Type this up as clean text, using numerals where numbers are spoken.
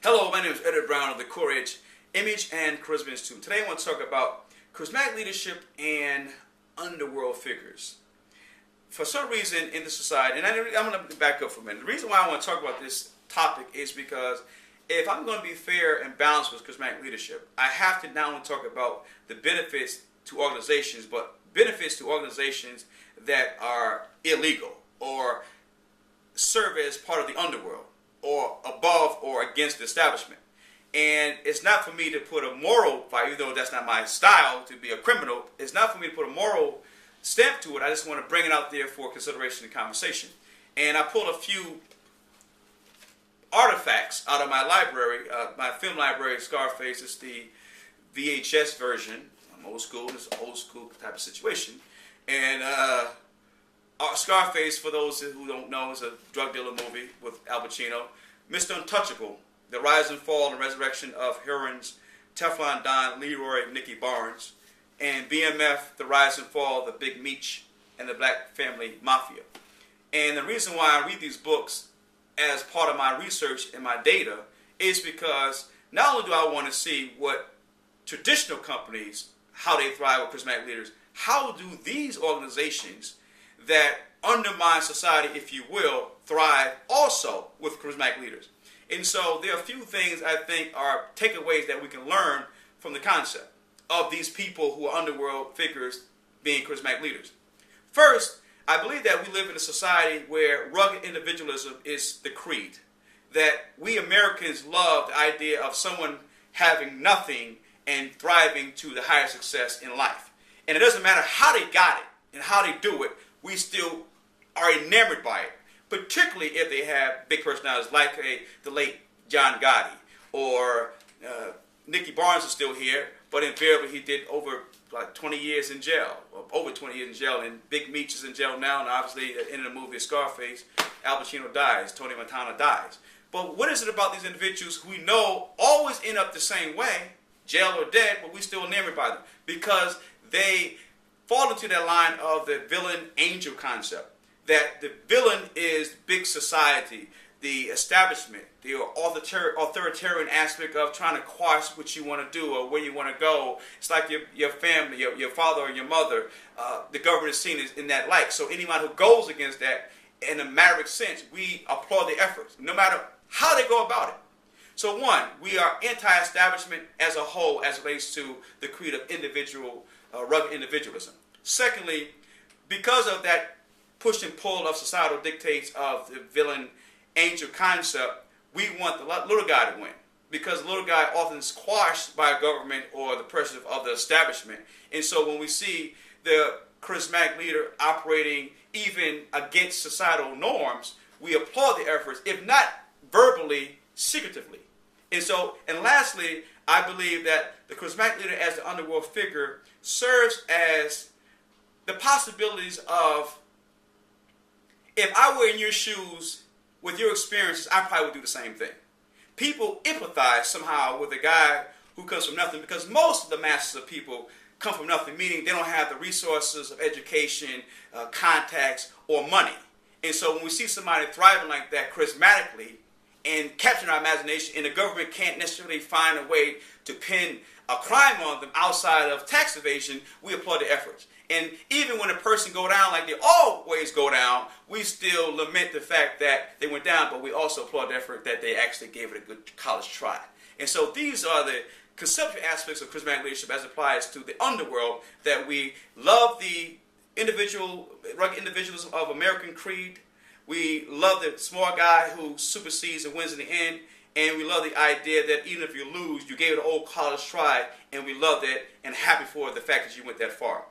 Hello, my name is Edward Brown of the Courage Image and Charismatic Institute. Today I want to talk about charismatic leadership and underworld figures. For some reason in the society, and I'm going to back up for a minute. The reason why I want to talk about this topic is because if I'm going to be fair and balanced with charismatic leadership, I have to not only talk about the benefits to organizations, but benefits to organizations that are illegal or serve as part of the underworld, or above or against the establishment. And it's not for me to put a moral value, though that's not my style to be a criminal. It's not for me to put a moral stamp to it. I just want to bring it out there for consideration and conversation. And I pulled a few artifacts out of my library, my film library. Scarface is the VHS version. I'm old school. It's an old school type of situation. And Scarface, for those who don't know, is a drug dealer movie with Al Pacino. Mr. Untouchable, the rise and fall and resurrection of heroines Teflon Don, Leroy, Nicky Barnes. And BMF, the rise and fall of the Big Meech and the Black Family Mafia. And the reason why I read these books as part of my research and my data is because not only do I want to see what traditional companies, how they thrive with charismatic leaders, how do these organizations that undermine society, if you will, thrive also with charismatic leaders. And so there are a few things I think are takeaways that we can learn from the concept of these people who are underworld figures being charismatic leaders. First, I believe that we live in a society where rugged individualism is the creed. That we Americans love the idea of someone having nothing and thriving to the higher success in life. And it doesn't matter how they got it and how they do it, we still are enamored by it, particularly if they have big personalities like the late John Gotti, or Nicky Barnes is still here, but invariably he did over like 20 years in jail, or over 20 years in jail, and Big Meech is in jail now, and obviously at the end of the movie Scarface, Al Pacino dies, Tony Montana dies. But what is it about these individuals who we know always end up the same way, jail or dead, but we still enamored by them? Because they fall into that line of the villain-angel concept. That the villain is big society, the establishment, the authoritarian aspect of trying to quash what you want to do or where you want to go. It's like your family, your father or your mother. The government is seen as in that light. So anyone who goes against that, in a maverick sense, we applaud the efforts, no matter how they go about it. So one, we are anti-establishment as a whole as it relates to the creed of rugged individualism. Secondly, because of that push and pull of societal dictates of the villain angel concept, we want the little guy to win, because the little guy often is squashed by a government or the pressure of the establishment. And so when we see the charismatic leader operating even against societal norms, we applaud the efforts, if not verbally, secretively. And lastly, I believe that the charismatic leader as the underworld figure serves as the possibilities of, if I were in your shoes with your experiences, I probably would do the same thing. People empathize somehow with a guy who comes from nothing, because most of the masses of people come from nothing, meaning they don't have the resources of education, contacts, or money. And so when we see somebody thriving like that charismatically and capturing our imagination, and the government can't necessarily find a way to pin a crime on them outside of tax evasion, we applaud the efforts. And even when a person go down like they always go down, we still lament the fact that they went down, but we also applaud the effort that they actually gave it a good college try. And so these are the conceptual aspects of charismatic leadership as applies to the underworld, that we love the rugged individualism of American creed. We love the small guy who supersedes and wins in the end. And we love the idea that even if you lose, you gave it an old college try, and we love that and happy for the fact that you went that far.